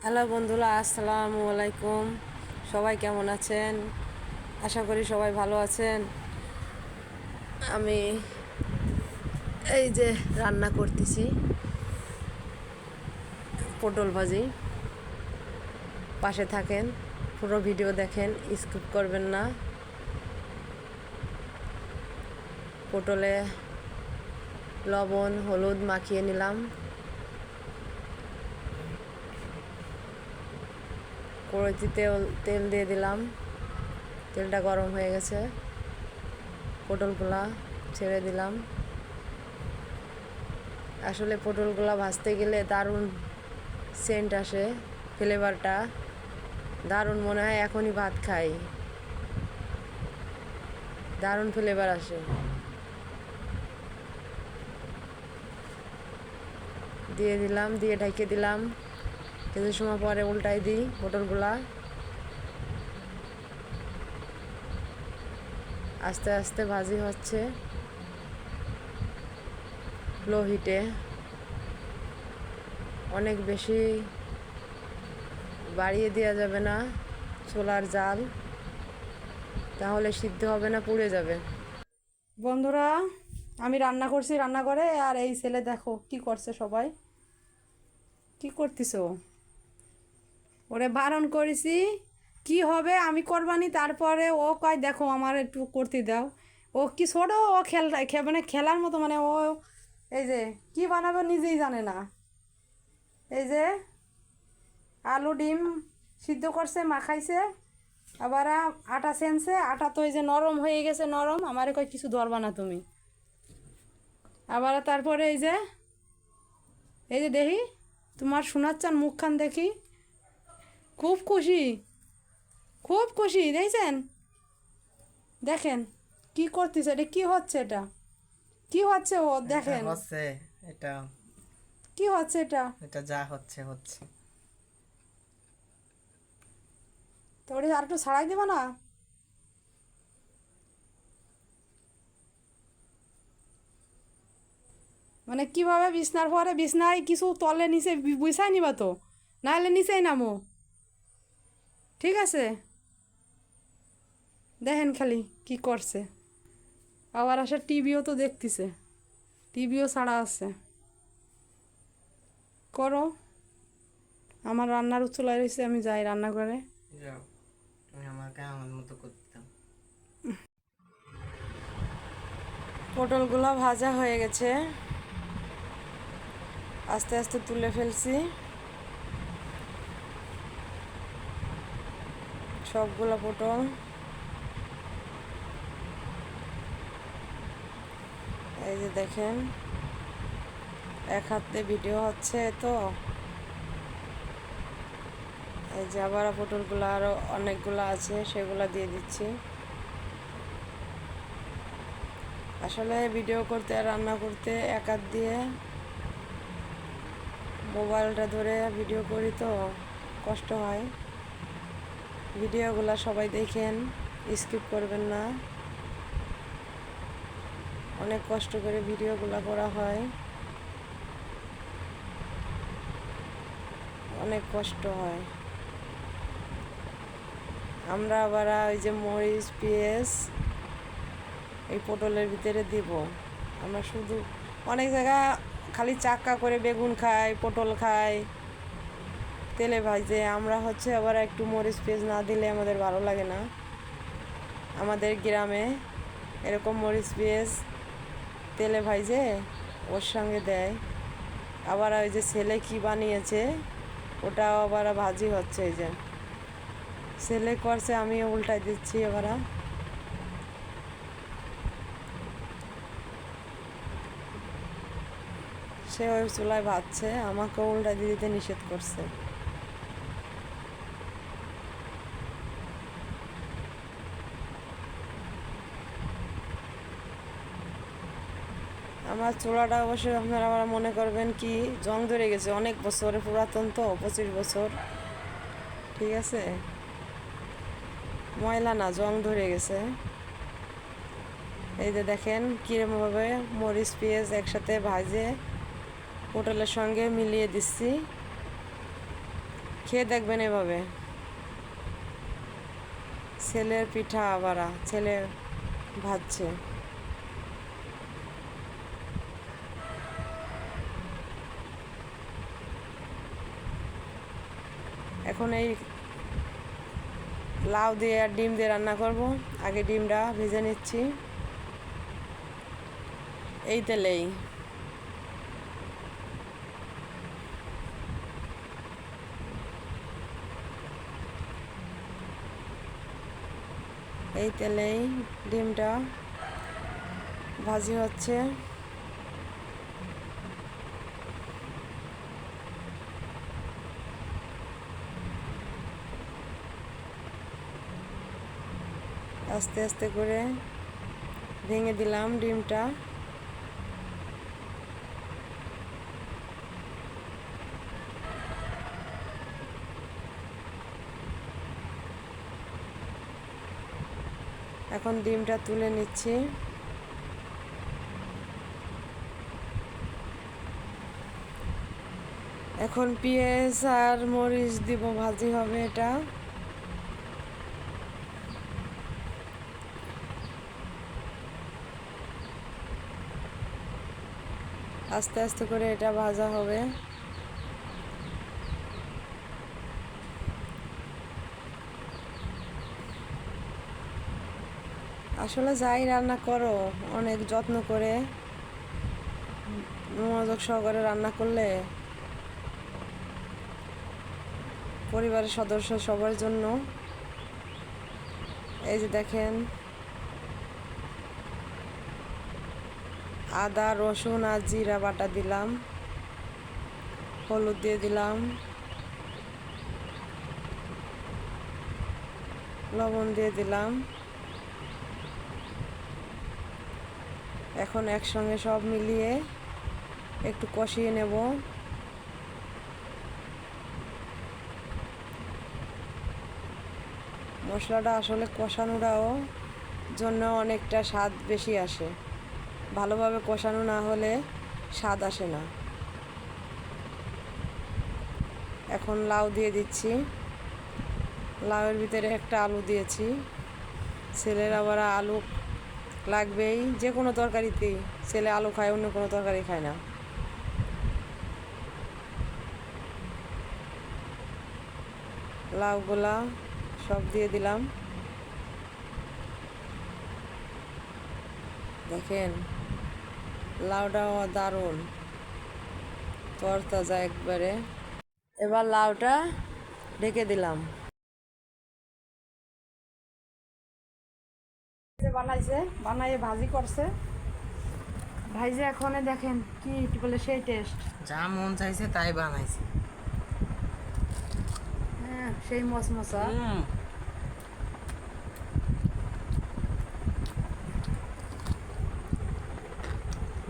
Hello বন্ধুরা, আসসালামু আলাইকুম। সবাই কেমন আছেন? আশা করি সবাই ভালো আছেন। আমি এই যে রান্না করতেছি পটল ভাজি। পাশে থাকেন, পুরো ভিডিও দেখেন, স্কিপ করবেন না। পটলে লবণ হলুদ মাখিয়ে নিলাম। কড়াইতে তেল দিয়ে দিলাম। তেলটা গরম হয়ে গেছে, পটলগুলা ছেড়ে দিলাম। আসলে পটলগুলা ভাজতে গেলে দারুণ সেন্ট আসে, ফ্লেভারটা দারুণ মনে হয় এখনই ভাত খাই, দারুণ ফ্লেভার আসে। দিয়ে দিলাম, দিয়ে ঢেকে দিলাম। কিছু সময় পরে উল্টাই দিই পটলগুলা। আস্তে আস্তে ভাজি হচ্ছে লো হিটে। অনেক বেশি বাড়িয়ে দেওয়া যাবে না চুলার জাল, তাহলে সিদ্ধ হবে না, পুড়ে যাবে। বন্ধুরা, আমি রান্না করছি রান্নাঘরে, আর এই ছেলে দেখো কি করছে। সবাই কি করতেছো? ওরে বারণ করেছি কি হবে আমি করবানি, তারপরে ও কয় দেখো আমার একটু করতে দাও। ও কি ছোট, ও মানে খেলার মতো, মানে ও এই যে কি বানাবে নিজেই জানে না। এই যে আলু ডিম সিদ্ধ করছে, মাখাইছে, আবার আটা সেনছে। আটা তো এই যে নরম হয়ে গেছে, নরম। আমারে কয় কিছু ধরবা না তুমি। আবার তারপরে এই যে দেখি তোমার শোনাচ্ছান মুখখান দেখি, খুব খুশি, খুব খুশি। দেখছেন, দেখেন কি করতেছে, এটা কি হচ্ছে, এটা কি হচ্ছে ও দেখেন হচ্ছে এটা কি হচ্ছে এটা। এটা যা হচ্ছে হচ্ছে। তো ওটা আর একটু ছাড়াই দেবা না? মানে কিভাবে বিছনার পরে বিছনায় কিছু তলে নিচে বুঝাই নিবা তো, নাহলে নিচেই নামো। ঠিক আছে, দেখেন খালি কি করছে। আবার আসে টিভিও তো দেখতেছে, টিভিও ছাড়া আছে। করো, আমার রান্নার চুলায় রয়েছে, আমি যাই রান্না করে। যাও, তুমি আমাকে আমার মতো করতে দাও। পটলগুলো ভাজা হয়ে গেছে, আস্তে আস্তে তুলে ফেলছি সবগুলো পটল। এই যে দেখেন, এক হাতে ভিডিও হচ্ছে তো। এই যে আবার পটলগুলো আরও অনেকগুলো আছে, সেগুলো দিয়ে দিচ্ছি। আসলে ভিডিও করতে আর রান্না করতে এক হাত দিয়ে মোবাইলটা ধরে ভিডিও করি তো কষ্ট হয়। ভিডিওগুলো সবাই দেখেন, স্কিপ করবেন না। অনেক কষ্ট করে ভিডিওগুলো করা হয়, অনেক কষ্ট হয়। আমরা আবার ওই যে মরিচ পেঁয়াজ এই পটলের ভিতরে দিব। আমরা শুধু অনেক জায়গা খালি চাক্কা করে বেগুন খাই, পটল খাই তেলে ভাজে। আমরা হচ্ছে আবার একটু মরিচ পেঁয়াজ না দিলে আমাদের ভালো লাগে না। আমাদের গ্রামে এরকম মরিচ পেঁয়াজ তেলে ভাজে ওর সঙ্গে দেয়। আবার ওই যে ছেলে কি বানিয়েছে, ওটাও আবার ভাজি হচ্ছে। এই যে ছেলে করছে, আমিও উল্টাই দিচ্ছি। এবার সে ওই চুলায় ভাজছে, আমাকে উল্টা দিতে নিষেধ করছে। আমার চুলাটা অবশ্যই আপনারা আবার মনে করবেন কি জং ধরে গেছে, অনেক বছরে পুরাতন তো, 25 বছর। ঠিক আছে, ময়লা না, জং ধরে গেছে। এই যে দেখেন কীরকমভাবে মরিচ পেঁয়াজ একসাথে ভাজে পটলের সঙ্গে মিলিয়ে দিচ্ছি। খেয়ে দেখবেন এভাবে। ছেলের পিঠা আবার ছেলে ভাজছে। এখন এই লাউ দিয়ে আর ডিম দিয়ে রান্না করব। আগে ডিমটা ভেজে নিচ্ছি এই তেলেই। এই তেলেই ডিমটা ভাজি হচ্ছে। আস্তে আস্তে করে ভেঙে দিলাম ডিমটা। এখন ডিমটা তুলে নিচ্ছি। এখন পেঁয়াজ আর মরিচ দিব, ভাজি হবে এটা। আস্তে আস্তে করে এটা ভাজা হবে। আসলে যাই রান্না করো অনেক যত্ন করে মনোযোগ সহকারে রান্না করলে পরিবারের সদস্য সবার জন্য। এই যে দেখেন, আদা রসুন আর জিরা বাটা দিলাম, হলুদ দিয়ে দিলাম, লবণ দিয়ে দিলাম। এখন একসঙ্গে সব মিলিয়ে একটু কষিয়ে নেব। মশলাটা আসলে কষানোটাও জন্য অনেকটা স্বাদ বেশি আসে, ভালোভাবে কষানো না হলে স্বাদ আসে না। এখন লাউ দিয়ে দিচ্ছি। লাউয়ের ভিতরে একটা আলু দিয়েছি। ছেলের আবার আলু লাগবেই, যে কোনো তরকারিতেই। ছেলে আলু খায়, অন্য কোনো তরকারি খায় না। লাউগুলা সব দিয়ে দিলাম। দেখেন লাউটাও দারুণ তরতাজা একবারে। এবার লাউটা ঢেকে দিলাম। বানাইছে, বানাইয়ে ভাজি করছে। ভাইজে এখন দেখেন কি বলে সেই টেস্ট। যা মন চাইছে তাই বানাইছে। হ্যাঁ, সেই মশমশা।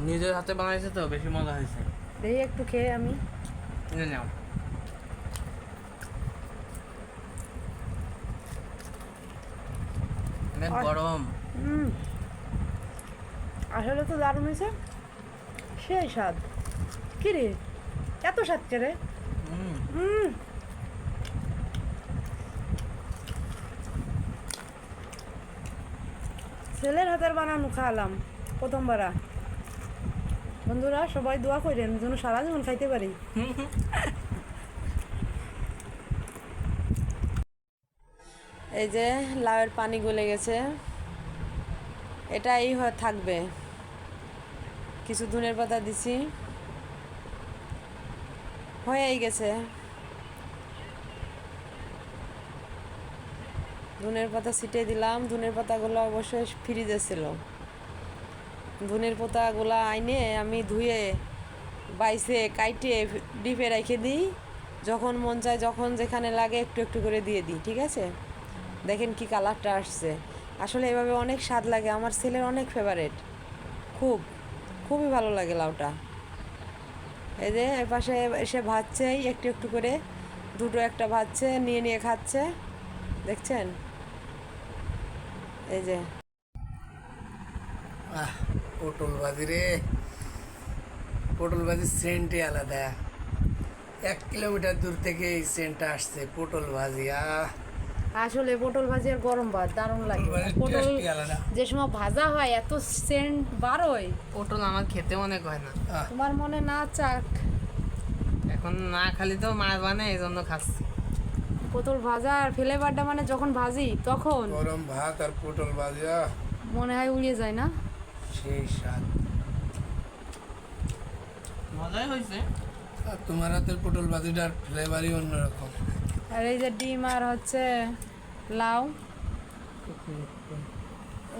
নিজের হাতে বানাইছে তো বেশি মজা হয়েছে। এই একটু খেয়ে আমি নাও। অনেক গরম। আসলে তো দারুণ হয়েছে, সেই স্বাদ। কি রে এত স্বাদ কে রে? ছেলের হাতের বানানো খাওয়ালাম প্রথমবার। বন্ধুরা সবাই দোয়া করেন যেন সারা জীবন খাইতে পারি। এই যে লাউয়ের পানি গলে গেছে, এটাই থাকবে। কিছু ধনের পাতা দিছি, হয়েই গেছে। ধনের পাতা ছিটিয়ে দিলাম। ধনের পাতাগুলো অবশ্যই ফ্রিজে ছিল। ধনের পাতাগুলো আইনে আমি ধুয়ে বাইসে কাইটে ডিপে রেখে দিই। যখন মন চায় যখন যেখানে লাগে একটু একটু করে দিয়ে দিই। ঠিক আছে, দেখেন কি কালারটা আসছে। আসলে এভাবে অনেক স্বাদ লাগে। আমার ছেলের অনেক ফেভারেট, খুবই ভালো লাগে লাউটা। এই যে এর পাশে এসে ভাজছেই একটু একটু করে, দুটো একটা ভাজছে, নিয়ে নিয়ে খাচ্ছে। দেখছেন এই যে। পটল ভাজি রে, পটল ভাজির সেন্টই আলাদা। 1 কিলোমিটার দূর থেকে এই সেন্টটা আসছে পটল ভাজি। আসলে পটল ভাজি আর গরম ভাত দারুণ লাগে। ভাজির পটল টেস্টই আলাদা। যে সময় ভাজা হয় এত সেন্ট বারোয়, পটল আমার খেতে মনে হয় না। তোমার মনে না চাক। এখন না খালি তো মা বানায়, এই জন্য খাচ্ছি। পটল ভাজা আর ফ্লেভারটা মানে যখন ভাজি তখন গরম ভাত আর পটল ভাজি, মনে হয় উড়িয়ে যায় না? সেই স্বাদ। মজাই হয়েছে। আর তোমার হাতের পটল ভাজিটার ফ্লেভারই অন্যরকম। আর এই যে ডিম আর হচ্ছে লাউ,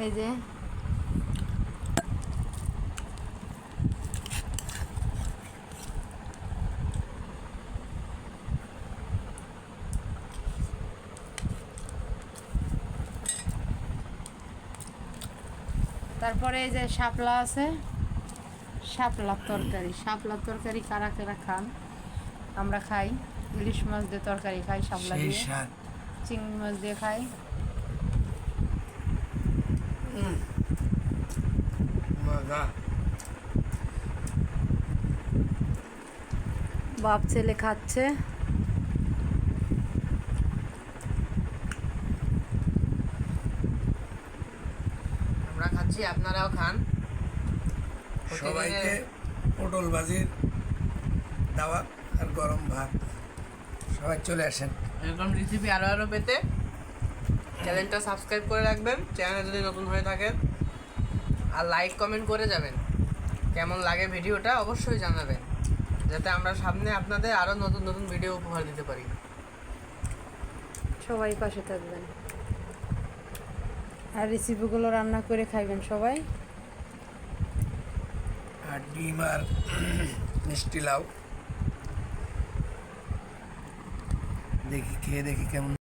এই যে তারপরে এই যে শাপলা আছে, শাপলার তরকারি। শাপলার তরকারি কারা কারা খান? আমরা খাই। ইলিশ মাছ দিয়ে তরকারি খাই, শাপলা সেই দিয়ে, স্বাদ। চিংড়ি মাছ দিয়ে খাই। মজা। বাপ ছেলে খাচ্ছে। আমরা খাচ্ছি, আপনারাও খান। সবাইকে পটল ভাজির দাওয়াত আর গরম ভাত। সবাই চলে আসেন। এরকম রেসিপি আরো পেতে চ্যানেলটা সাবস্ক্রাইব করে রাখবেন, চ্যানেল যদি নতুন হয়ে থাকেন। আর লাইক কমেন্ট করে যাবেন, কেমন লাগে ভিডিওটা অবশ্যই জানাবেন, যাতে আমরা সামনে আপনাদের আরো নতুন নতুন ভিডিও উপহার দিতে পারি। সবাই পাশে থাকবেন আর রেসিপিগুলো রান্না করে খাইবেন সবাই। আর ডিম আর মিষ্টি লাউ দেখি, খেয়ে দেখি কেমন।